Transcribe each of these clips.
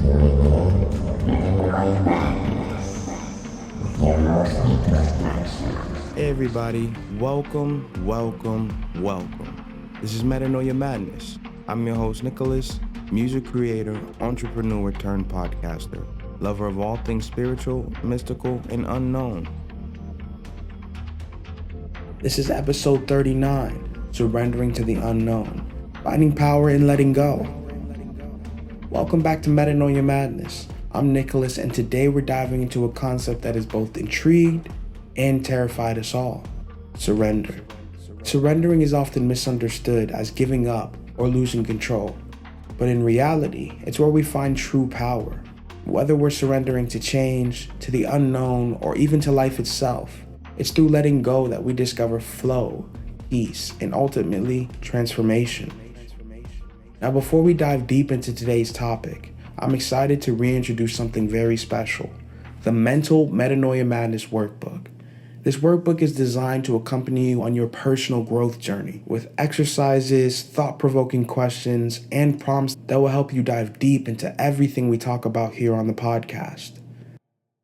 Hey everybody, welcome. This is Metanoia Madness. I'm your host Nicholas, music creator, entrepreneur turned podcaster, lover of all things spiritual, mystical, and unknown. This is episode 39, Surrendering to the Unknown, finding power in letting go. Welcome back to Metanoia Madness. I'm Nicholas, and today we're diving into a concept that has both intrigued and terrified us all: surrender. Surrendering is often misunderstood as giving up or losing control, but in reality, it's where we find true power. Whether we're surrendering to change, to the unknown, or even to life itself, it's through letting go that we discover flow, peace, and ultimately transformation. Now, before we dive deep into today's topic, I'm excited to reintroduce something very special: the Mental Metanoia Madness Workbook. This workbook is designed to accompany you on your personal growth journey with exercises, thought-provoking questions, and prompts that will help you dive deep into everything we talk about here on the podcast.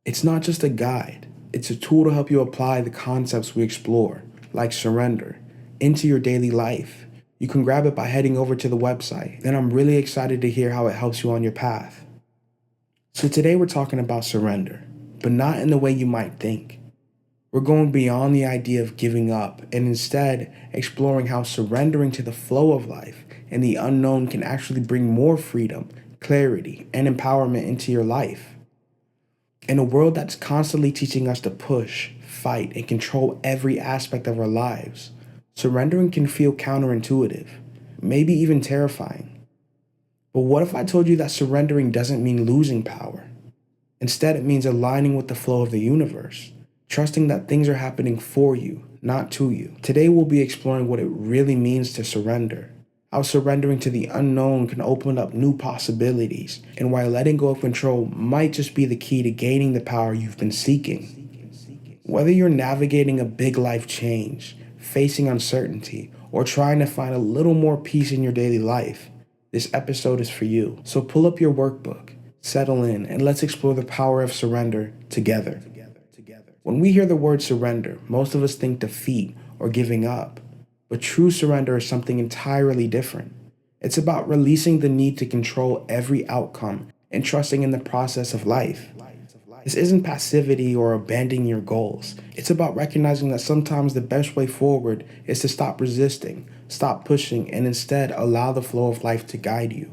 It's not just a guide, it's a tool to help you apply the concepts we explore, like surrender, into your daily life. You can grab it by heading over to the website, and I'm really excited to hear how it helps you on your path. So today we're talking about surrender, but not in the way you might think. We're going beyond the idea of giving up and instead exploring how surrendering to the flow of life and the unknown can actually bring more freedom, clarity, and empowerment into your life. In a world that's constantly teaching us to push, fight, and control every aspect of our lives, surrendering can feel counterintuitive, maybe even terrifying. But what if I told you that surrendering doesn't mean losing power? Instead, it means aligning with the flow of the universe, trusting that things are happening for you, not to you. Today, we'll be exploring what it really means to surrender, how surrendering to the unknown can open up new possibilities, and why letting go of control might just be the key to gaining the power you've been seeking. Whether you're navigating a big life change, facing uncertainty, or trying to find a little more peace in your daily life, this episode is for you. So pull up your workbook, settle in, and let's explore the power of surrender together. When we hear the word surrender, most of us think defeat or giving up, but true surrender is something entirely different. It's about releasing the need to control every outcome and trusting in the process of life. This isn't passivity or abandoning your goals. It's about recognizing that sometimes the best way forward is to stop resisting, stop pushing, and instead allow the flow of life to guide you.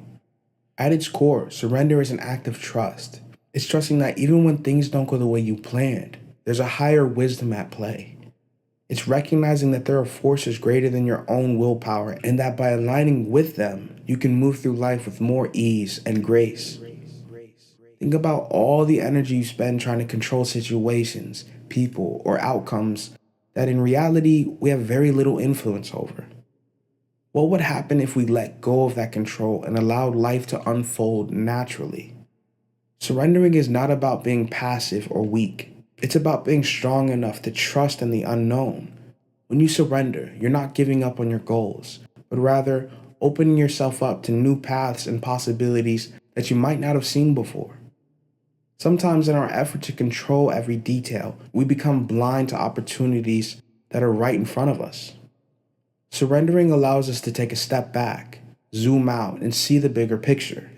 At its core, surrender is an act of trust. It's trusting that even when things don't go the way you planned, there's a higher wisdom at play. It's recognizing that there are forces greater than your own willpower and that by aligning with them, you can move through life with more ease and grace. Think about all the energy you spend trying to control situations, people, or outcomes that in reality we have very little influence over. What would happen if we let go of that control and allowed life to unfold naturally? Surrendering is not about being passive or weak. It's about being strong enough to trust in the unknown. When you surrender, you're not giving up on your goals, but rather opening yourself up to new paths and possibilities that you might not have seen before. Sometimes in our effort to control every detail, we become blind to opportunities that are right in front of us. Surrendering allows us to take a step back, zoom out, and see the bigger picture.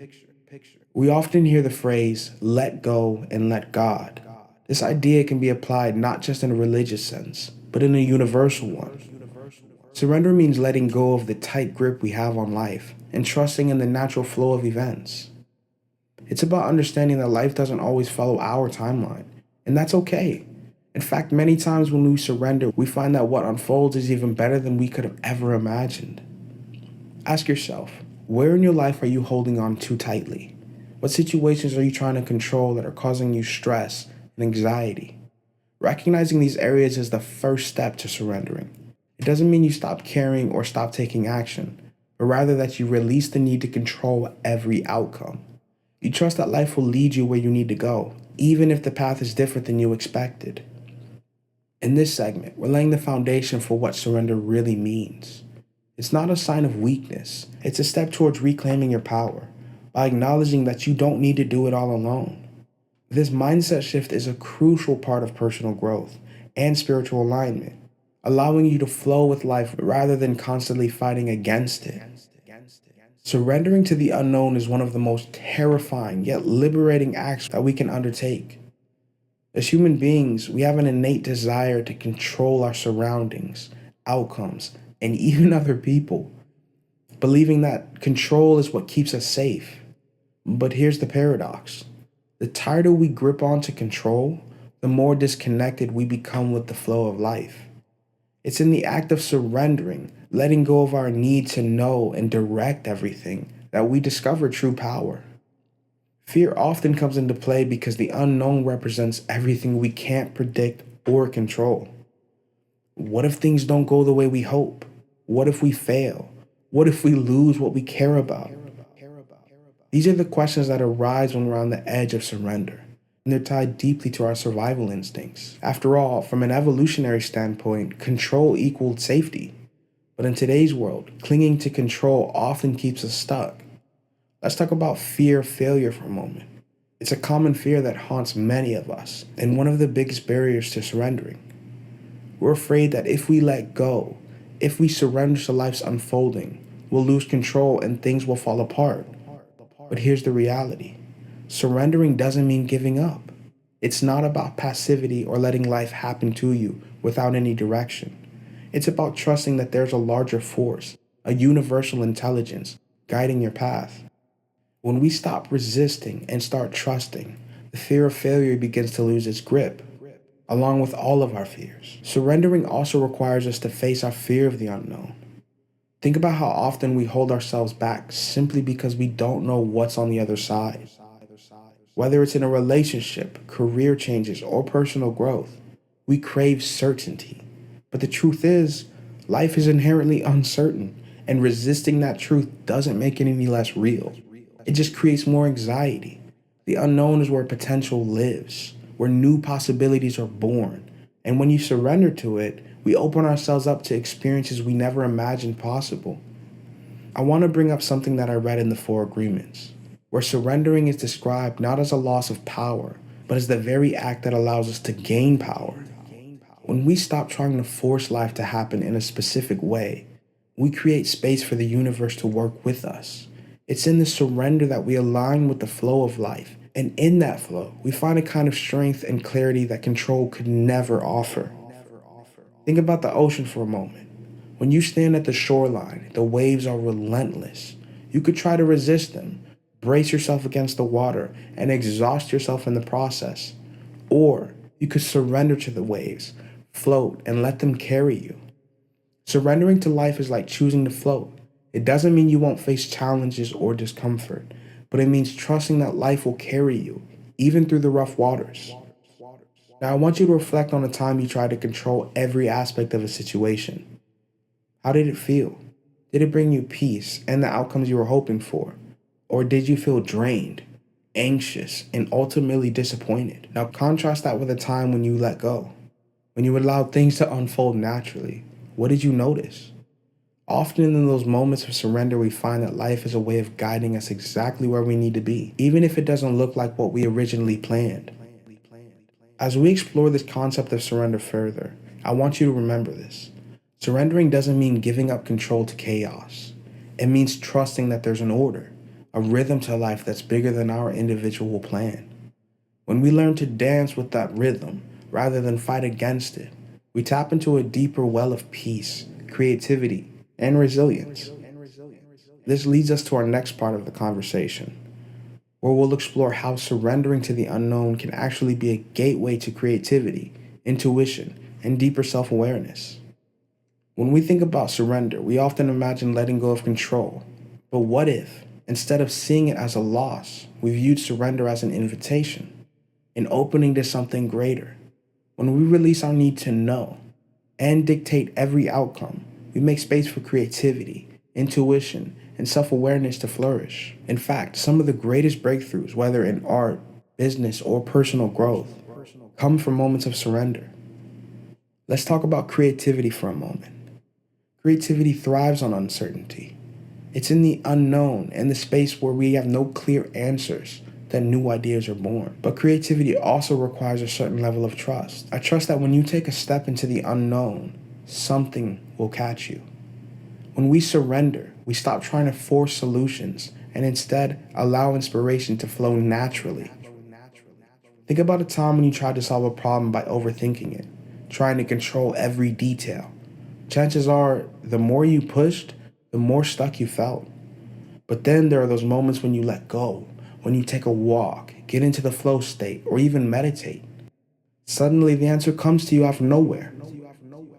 We often hear the phrase, let go and let God. This idea can be applied not just in a religious sense, but in a universal one. Surrender means letting go of the tight grip we have on life and trusting in the natural flow of events. It's about understanding that life doesn't always follow our timeline, and that's okay. In fact, many times when we surrender, we find that what unfolds is even better than we could have ever imagined. Ask yourself, where in your life are you holding on too tightly? What situations are you trying to control that are causing you stress and anxiety? Recognizing these areas is the first step to surrendering. It doesn't mean you stop caring or stop taking action, but rather that you release the need to control every outcome. You trust that life will lead you where you need to go, even if the path is different than you expected. In this segment, we're laying the foundation for what surrender really means. It's not a sign of weakness. It's a step towards reclaiming your power. by acknowledging that you don't need to do it all alone. This mindset shift is a crucial part of personal growth and spiritual alignment, allowing you to flow with life rather than constantly fighting against it. Surrendering to the unknown is one of the most terrifying yet liberating acts that we can undertake. As human beings, we have an innate desire to control our surroundings, outcomes, and even other people, believing that control is what keeps us safe. But here's the paradox. The tighter we grip onto control, the more disconnected we become with the flow of life. It's in the act of surrendering, letting go of our need to know and direct everything, that we discover true power. Fear often comes into play because the unknown represents everything we can't predict or control. What if things don't go the way we hope? What if we fail? What if we lose what we care about? These are the questions that arise when we're on the edge of surrender, and they're tied deeply to our survival instincts. After all, from an evolutionary standpoint, control equaled safety. But in today's world, clinging to control often keeps us stuck. Let's talk about fear of failure for a moment. It's a common fear that haunts many of us, and one of the biggest barriers to surrendering. We're afraid that if we let go, if we surrender to life's unfolding, we'll lose control and things will fall apart. But here's the reality. Surrendering doesn't mean giving up. It's not about passivity or letting life happen to you without any direction. It's about trusting that there's a larger force, a universal intelligence, guiding your path. When we stop resisting and start trusting, the fear of failure begins to lose its grip, along with all of our fears. Surrendering also requires us to face our fear of the unknown. Think about how often we hold ourselves back simply because we don't know what's on the other side. Whether it's in a relationship, career changes, or personal growth, we crave certainty. But the truth is, life is inherently uncertain, and resisting that truth doesn't make it any less real. It just creates more anxiety. The unknown is where potential lives, where new possibilities are born. And when you surrender to it, we open ourselves up to experiences we never imagined possible. I want to bring up something that I read in the Four Agreements, where surrendering is described not as a loss of power, but as the very act that allows us to gain power. When we stop trying to force life to happen in a specific way, we create space for the universe to work with us. It's in the surrender that we align with the flow of life, and in that flow, we find a kind of strength and clarity that control could never offer. Think about the ocean for a moment. When you stand at the shoreline, the waves are relentless. You could try to resist them, brace yourself against the water, and exhaust yourself in the process. Or you could surrender to the waves, float, and let them carry you. Surrendering to life is like choosing to float. It doesn't mean you won't face challenges or discomfort, but it means trusting that life will carry you, even through the rough waters. Now, I want you to reflect on the time you tried to control every aspect of a situation. How did it feel? Did it bring you peace and the outcomes you were hoping for? Or did you feel drained, anxious, and ultimately disappointed? Now, contrast that with a time when you let go, when you allowed things to unfold naturally. What did you notice? Often in those moments of surrender, we find that life is a way of guiding us exactly where we need to be, even if it doesn't look like what we originally planned. As we explore this concept of surrender further, I want you to remember this. Surrendering doesn't mean giving up control to chaos. It means trusting that there's an order, a rhythm to life that's bigger than our individual plan. When we learn to dance with that rhythm rather than fight against it, we tap into a deeper well of peace, creativity, and resilience. This leads us to our next part of the conversation, where we'll explore how surrendering to the unknown can actually be a gateway to creativity, intuition, and deeper self-awareness. When we think about surrender, we often imagine letting go of control. But what if, instead of seeing it as a loss, we viewed surrender as an invitation, an opening to something greater? When we release our need to know and dictate every outcome, we make space for creativity, intuition, and self-awareness to flourish. In fact, some of the greatest breakthroughs, whether in art, business, or personal growth, come from moments of surrender. Let's talk about creativity for a moment. Creativity thrives on uncertainty. It's in the unknown and the space where we have no clear answers that new ideas are born. But creativity also requires a certain level of trust. I trust that when you take a step into the unknown, something will catch you. When we surrender, we stop trying to force solutions and instead allow inspiration to flow naturally. Think about a time when you tried to solve a problem by overthinking it, trying to control every detail. Chances are, the more you pushed, the more stuck you felt. But then there are those moments when you let go, when you take a walk, get into the flow state, or even meditate. Suddenly the answer comes to you out of nowhere.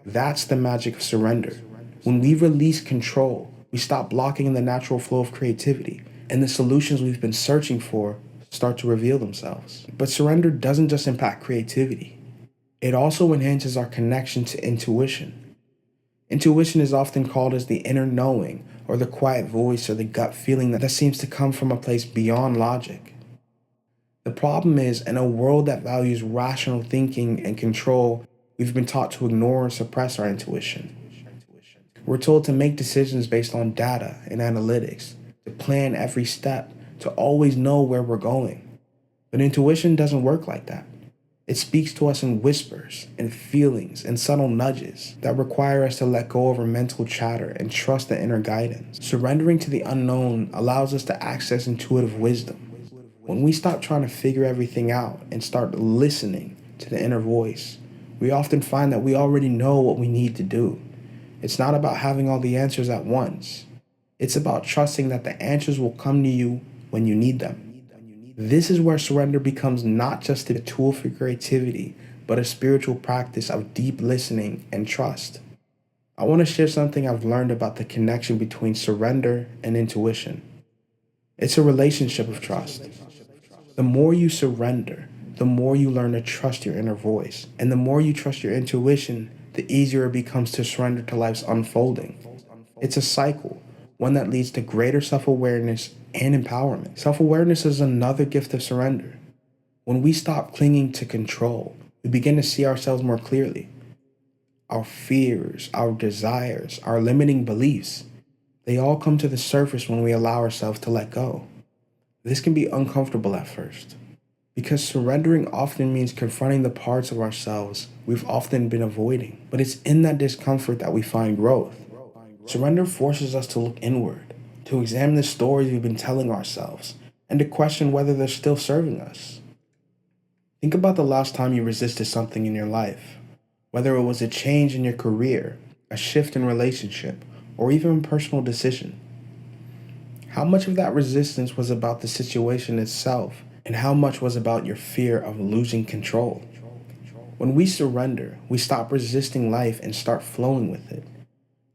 That's the magic of surrender. When we release control, we stop blocking the natural flow of creativity, and the solutions we've been searching for start to reveal themselves. But surrender doesn't just impact creativity. It also enhances our connection to intuition. Intuition is often called as the inner knowing, or the quiet voice, or the gut feeling that seems to come from a place beyond logic. The problem is, in a world that values rational thinking and control, we've been taught to ignore and suppress our intuition. We're told to make decisions based on data and analytics, to plan every step, to always know where we're going. But intuition doesn't work like that. It speaks to us in whispers, in feelings, and subtle nudges that require us to let go of our mental chatter and trust the inner guidance. Surrendering to the unknown allows us to access intuitive wisdom. When we stop trying to figure everything out and start listening to the inner voice, we often find that we already know what we need to do. It's not about having all the answers at once. It's about trusting that the answers will come to you when you need them. This is where surrender becomes not just a tool for creativity, but a spiritual practice of deep listening and trust. I want to share something I've learned about the connection between surrender and intuition. It's a relationship of trust. The more you surrender, the more you learn to trust your inner voice. And the more you trust your intuition, the easier it becomes to surrender to life's unfolding. It's a cycle, one that leads to greater self-awareness and empowerment. Self-awareness is another gift of surrender. When we stop clinging to control, we begin to see ourselves more clearly. Our fears, our desires, our limiting beliefs, they all come to the surface when we allow ourselves to let go. This can be uncomfortable at first, because surrendering often means confronting the parts of ourselves we've often been avoiding. But it's in that discomfort that we find growth. Surrender forces us to look inward, to examine the stories we've been telling ourselves, and to question whether they're still serving us. Think about the last time you resisted something in your life, whether it was a change in your career, a shift in relationship, or even a personal decision. How much of that resistance was about the situation itself, and how much was about your fear of losing control? When we surrender, we stop resisting life and start flowing with it.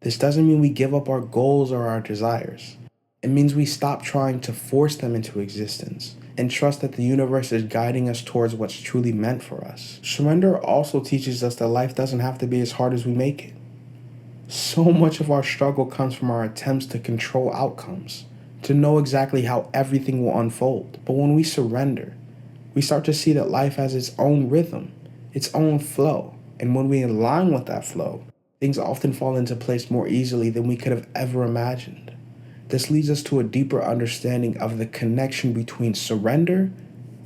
This doesn't mean we give up our goals or our desires. It means we stop trying to force them into existence and trust that the universe is guiding us towards what's truly meant for us. Surrender also teaches us that life doesn't have to be as hard as we make it. So much of our struggle comes from our attempts to control outcomes, to know exactly how everything will unfold. But when we surrender, we start to see that life has its own rhythm, its own flow. And when we align with that flow, things often fall into place more easily than we could have ever imagined. This leads us to a deeper understanding of the connection between surrender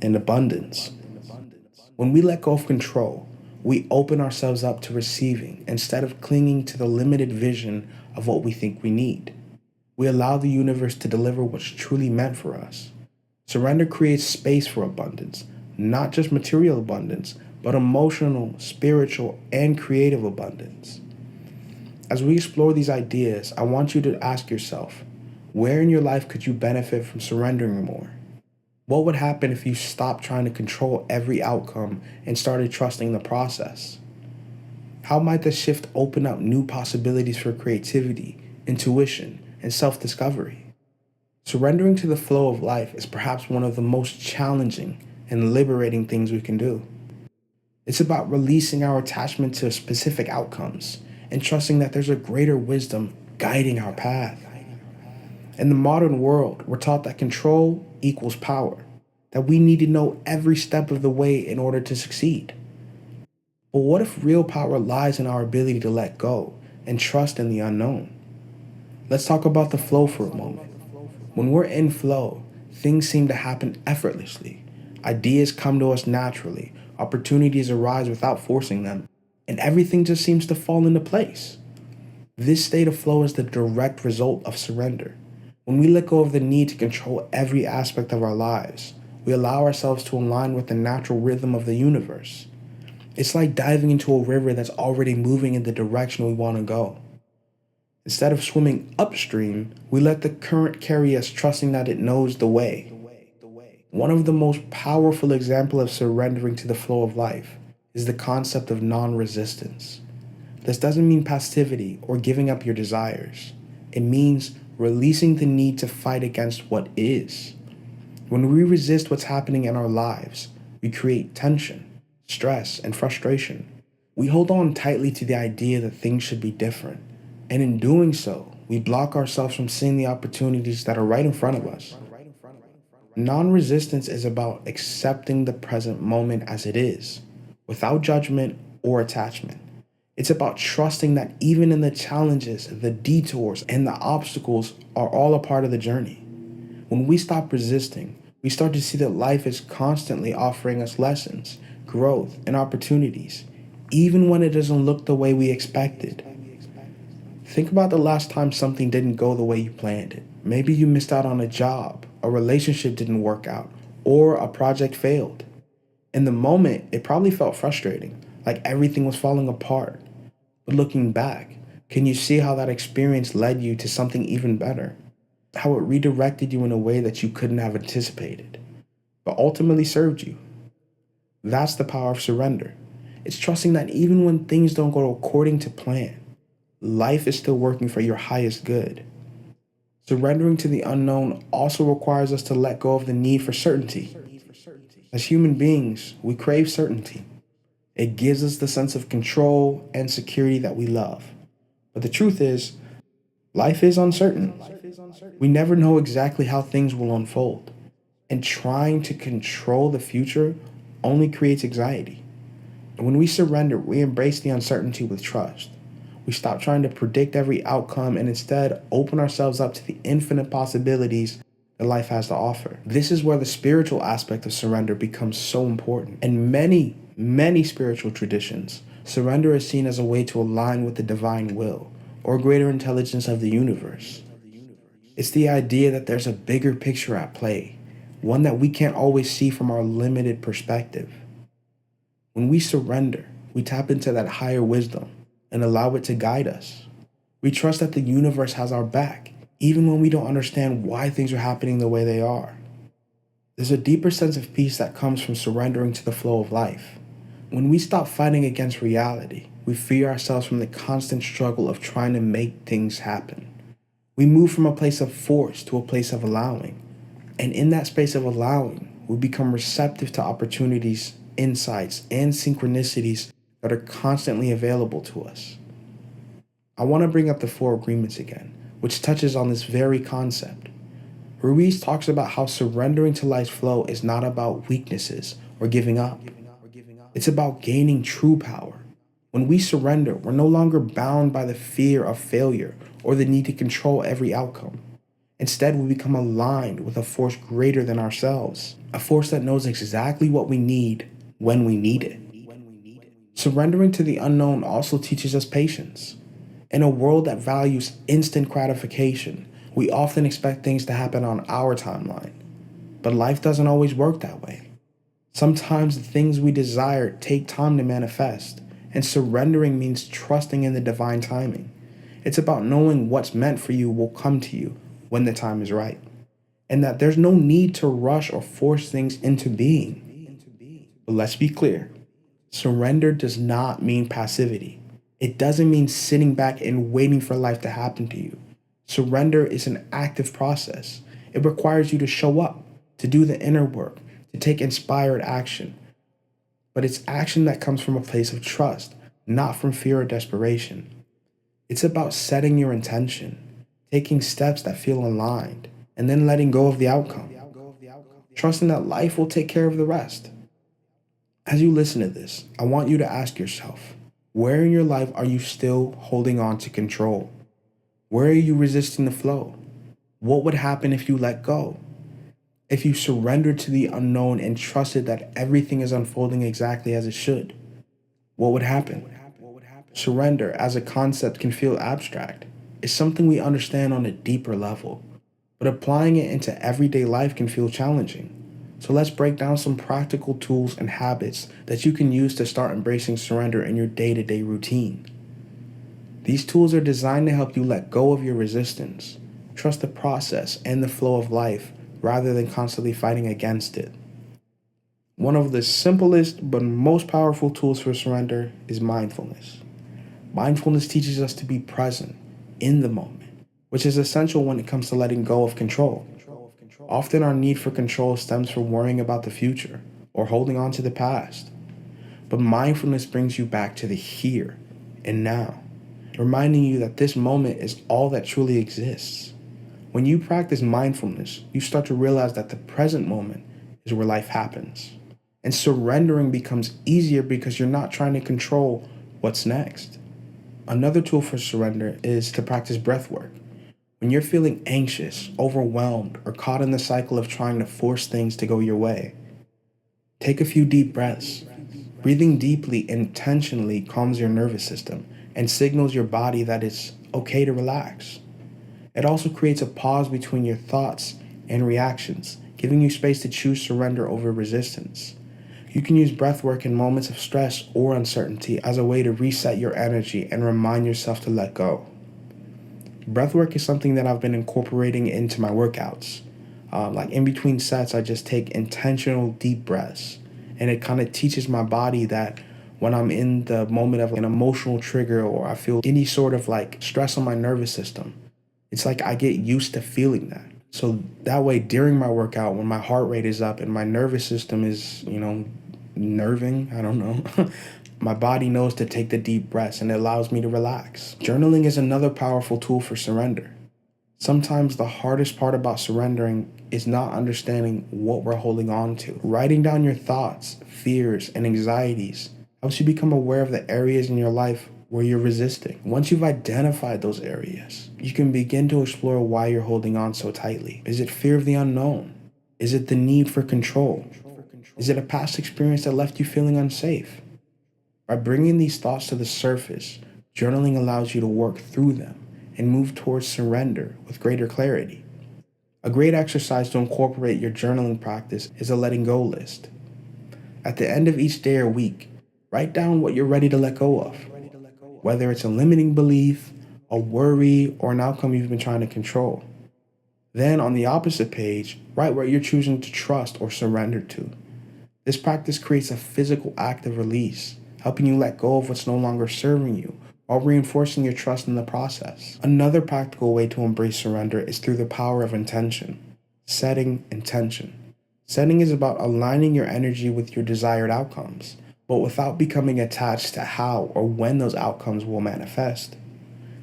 and abundance. When we let go of control, we open ourselves up to receiving instead of clinging to the limited vision of what we think we need. We allow the universe to deliver what's truly meant for us. Surrender creates space for abundance, not just material abundance, but emotional, spiritual, and creative abundance. As we explore these ideas, I want you to ask yourself, where in your life could you benefit from surrendering more? What would happen if you stopped trying to control every outcome and started trusting the process? How might this shift open up new possibilities for creativity, intuition, and self-discovery? Surrendering to the flow of life is perhaps one of the most challenging and liberating things we can do. It's about releasing our attachment to specific outcomes and trusting that there's a greater wisdom guiding our path. In the modern world, we're taught that control equals power, that we need to know every step of the way in order to succeed. But what if real power lies in our ability to let go and trust in the unknown? Let's talk about the flow for a moment. When we're in flow, things seem to happen effortlessly. Ideas come to us naturally, opportunities arise without forcing them, and everything just seems to fall into place. This state of flow is the direct result of surrender. When we let go of the need to control every aspect of our lives, we allow ourselves to align with the natural rhythm of the universe. It's like diving into a river that's already moving in the direction we want to go. Instead of swimming upstream, we let the current carry us, trusting that it knows the way. One of the most powerful examples of surrendering to the flow of life is the concept of non-resistance. This doesn't mean passivity or giving up your desires. It means releasing the need to fight against what is. When we resist what's happening in our lives, we create tension, stress, and frustration. We hold on tightly to the idea that things should be different. And in doing so, we block ourselves from seeing the opportunities that are right in front of us. Non-resistance is about accepting the present moment as it is, without judgment or attachment. It's about trusting that even in the challenges, the detours, and the obstacles are all a part of the journey. When we stop resisting, we start to see that life is constantly offering us lessons, growth, and opportunities, even when it doesn't look the way we expected. Think about the last time something didn't go the way you planned it. Maybe you missed out on a job, a relationship didn't work out, or a project failed. In the moment, it probably felt frustrating, like everything was falling apart. But looking back, can you see how that experience led you to something even better? How it redirected you in a way that you couldn't have anticipated, but ultimately served you? That's the power of surrender. It's trusting that even when things don't go according to plan, life is still working for your highest good. Surrendering to the unknown also requires us to let go of the need for certainty. As human beings, we crave certainty. It gives us the sense of control and security that we love. But the truth is, life is uncertain. We never know exactly how things will unfold, and trying to control the future only creates anxiety. And when we surrender, we embrace the uncertainty with trust. We stop trying to predict every outcome and instead open ourselves up to the infinite possibilities that life has to offer. This is where the spiritual aspect of surrender becomes so important. In many spiritual traditions, surrender is seen as a way to align with the divine will or greater intelligence of the universe. It's the idea that there's a bigger picture at play, one that we can't always see from our limited perspective. When we surrender, we tap into that higher wisdom and allow it to guide us. We trust that the universe has our back, even when we don't understand why things are happening the way they are. There's a deeper sense of peace that comes from surrendering to the flow of life. When we stop fighting against reality, we free ourselves from the constant struggle of trying to make things happen. We move from a place of force to a place of allowing. And in that space of allowing, we become receptive to opportunities, insights, and synchronicities that are constantly available to us. I want to bring up the Four Agreements again, which touches on this very concept. Ruiz talks about how surrendering to life's flow is not about weaknesses or giving up. It's about gaining true power. When we surrender, we're no longer bound by the fear of failure or the need to control every outcome. Instead, we become aligned with a force greater than ourselves, a force that knows exactly what we need when we need it. Surrendering to the unknown also teaches us patience. In a world that values instant gratification, we often expect things to happen on our timeline. But life doesn't always work that way. Sometimes the things we desire take time to manifest, and surrendering means trusting in the divine timing. It's about knowing what's meant for you will come to you when the time is right, and that there's no need to rush or force things into being. But let's be clear. Surrender does not mean passivity. It doesn't mean sitting back and waiting for life to happen to you. Surrender is an active process. It requires you to show up, to do the inner work, to take inspired action. But it's action that comes from a place of trust, not from fear or desperation. It's about setting your intention, taking steps that feel aligned, and then letting go of the outcome. Trusting that life will take care of the rest. As you listen to this, I want you to ask yourself, where in your life are you still holding on to control? Where are you resisting the flow? What would happen if you let go? If you surrendered to the unknown and trusted that everything is unfolding exactly as it should, what would happen? Surrender as a concept can feel abstract. It's something we understand on a deeper level, but applying it into everyday life can feel challenging. So let's break down some practical tools and habits that you can use to start embracing surrender in your day-to-day routine. These tools are designed to help you let go of your resistance, trust the process and the flow of life rather than constantly fighting against it. One of the simplest but most powerful tools for surrender is mindfulness. Mindfulness teaches us to be present in the moment, which is essential when it comes to letting go of control. Often our need for control stems from worrying about the future or holding on to the past. But mindfulness brings you back to the here and now, reminding you that this moment is all that truly exists. When you practice mindfulness, you start to realize that the present moment is where life happens. And surrendering becomes easier because you're not trying to control what's next. Another tool for surrender is to practice breath work. When you're feeling anxious, overwhelmed, or caught in the cycle of trying to force things to go your way, take a few deep breaths. Breathing deeply intentionally calms your nervous system and signals your body that it's okay to relax. It also creates a pause between your thoughts and reactions, giving you space to choose surrender over resistance. You can use breath work in moments of stress or uncertainty as a way to reset your energy and remind yourself to let go. Breathwork is something that I've been incorporating into my workouts. Like in between sets, I just take intentional deep breaths. And it kind of teaches my body that when I'm in the moment of an emotional trigger or I feel any sort of like stress on my nervous system, it's like I get used to feeling that. So that way, during my workout, when my heart rate is up and my nervous system is, nerving, I don't know, my body knows to take the deep breaths and it allows me to relax. Journaling is another powerful tool for surrender. Sometimes the hardest part about surrendering is not understanding what we're holding on to. Writing down your thoughts, fears, and anxieties helps you become aware of the areas in your life where you're resisting. Once you've identified those areas, you can begin to explore why you're holding on so tightly. Is it fear of the unknown? Is it the need for control? Is it a past experience that left you feeling unsafe? By bringing these thoughts to the surface, journaling allows you to work through them and move towards surrender with greater clarity. A great exercise to incorporate your journaling practice is a letting go list. At the end of each day or week, write down what you're ready to let go of, whether it's a limiting belief, a worry, or an outcome you've been trying to control. Then on the opposite page, write what you're choosing to trust or surrender to. This practice creates a physical act of release, helping you let go of what's no longer serving you while reinforcing your trust in the process. Another practical way to embrace surrender is through the power of intention. Setting intention. Setting is about aligning your energy with your desired outcomes, but without becoming attached to how or when those outcomes will manifest.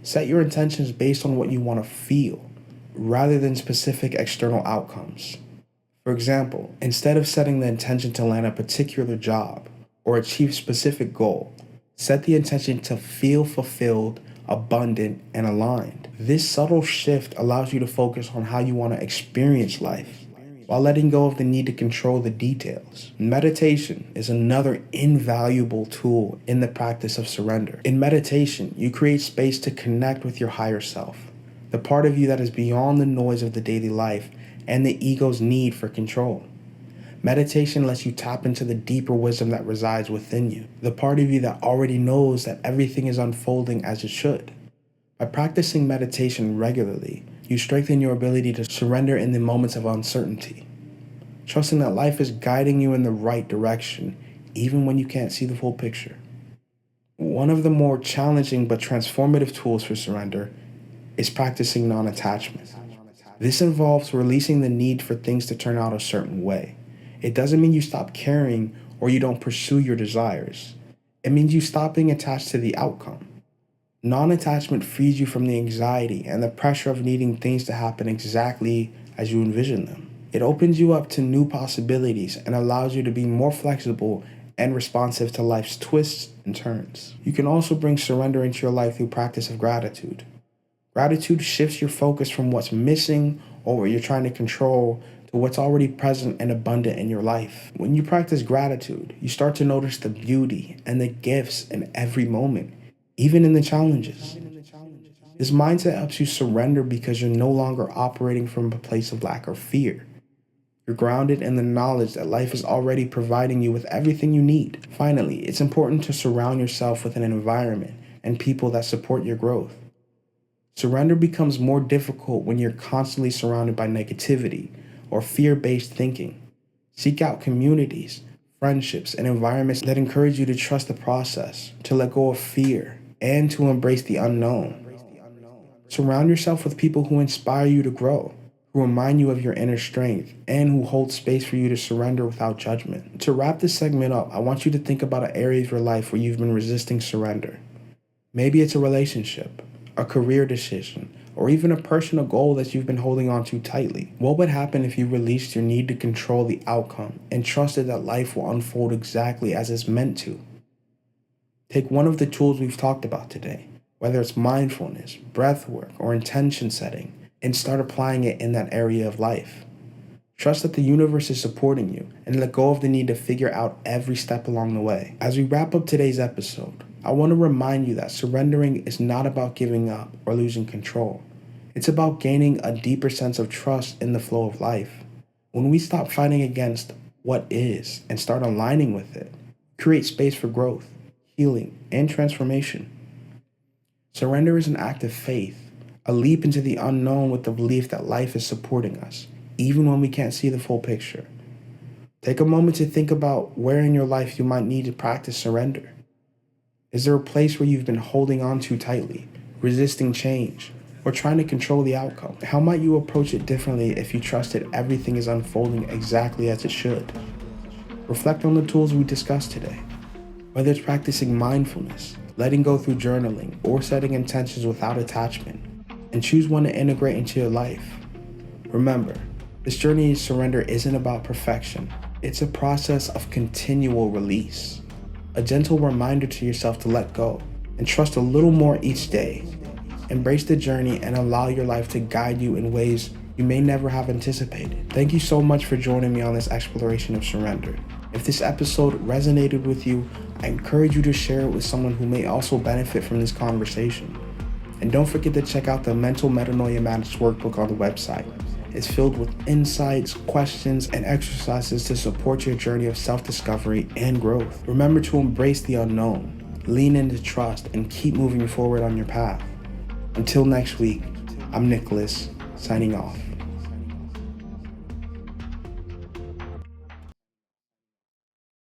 Set your intentions based on what you want to feel, rather than specific external outcomes. For example, instead of setting the intention to land a particular job or achieve a specific goal, set the intention to feel fulfilled, abundant, and aligned. This subtle shift allows you to focus on how you want to experience life, while letting go of the need to control the details. Meditation is another invaluable tool in the practice of surrender. In meditation, you create space to connect with your higher self, the part of you that is beyond the noise of the daily life and the ego's need for control. Meditation lets you tap into the deeper wisdom that resides within you, the part of you that already knows that everything is unfolding as it should. By practicing meditation regularly, you strengthen your ability to surrender in the moments of uncertainty, trusting that life is guiding you in the right direction, even when you can't see the full picture. One of the more challenging but transformative tools for surrender is practicing non-attachment. This involves releasing the need for things to turn out a certain way. It doesn't mean you stop caring or you don't pursue your desires. It means you stop being attached to the outcome. Non-attachment frees you from the anxiety and the pressure of needing things to happen exactly as you envision them. It opens you up to new possibilities and allows you to be more flexible and responsive to life's twists and turns. You can also bring surrender into your life through practice of gratitude. Gratitude shifts your focus from what's missing or what you're trying to control to what's already present and abundant in your life. When you practice gratitude, you start to notice the beauty and the gifts in every moment, even in the challenges. This mindset helps you surrender because you're no longer operating from a place of lack or fear. You're grounded in the knowledge that life is already providing you with everything you need. Finally, it's important to surround yourself with an environment and people that support your growth. Surrender becomes more difficult when you're constantly surrounded by negativity or fear-based thinking. Seek out communities, friendships, and environments that encourage you to trust the process, to let go of fear, and to embrace the unknown. Surround yourself with people who inspire you to grow, who remind you of your inner strength, and who hold space for you to surrender without judgment. To wrap this segment up, I want you to think about an area of your life where you've been resisting surrender. Maybe it's a relationship, a career decision, or even a personal goal that you've been holding on to tightly. What would happen if you released your need to control the outcome and trusted that life will unfold exactly as it's meant to? Take one of the tools we've talked about today, whether it's mindfulness, breath work, or intention setting, and start applying it in that area of life. Trust that the universe is supporting you and let go of the need to figure out every step along the way. As we wrap up today's episode, I want to remind you that surrendering is not about giving up or losing control. It's about gaining a deeper sense of trust in the flow of life. When we stop fighting against what is and start aligning with it, create space for growth, healing, and transformation. Surrender is an act of faith, a leap into the unknown with the belief that life is supporting us, even when we can't see the full picture. Take a moment to think about where in your life you might need to practice surrender. Is there a place where you've been holding on too tightly, resisting change, or trying to control the outcome? How might you approach it differently if you trusted everything is unfolding exactly as it should? Reflect on the tools we discussed today. Whether it's practicing mindfulness, letting go through journaling, or setting intentions without attachment, and choose one to integrate into your life. Remember, this journey to surrender isn't about perfection. It's a process of continual release. A gentle reminder to yourself to let go and trust a little more each day. Embrace the journey and allow your life to guide you in ways you may never have anticipated. Thank you so much for joining me on this exploration of surrender. If this episode resonated with you, I encourage you to share it with someone who may also benefit from this conversation. And don't forget to check out the Mental Metanoia Madness workbook on the website. It's filled with insights, questions, and exercises to support your journey of self-discovery and growth. Remember to embrace the unknown, lean into trust, and keep moving forward on your path. Until next week, I'm Nicholas, signing off.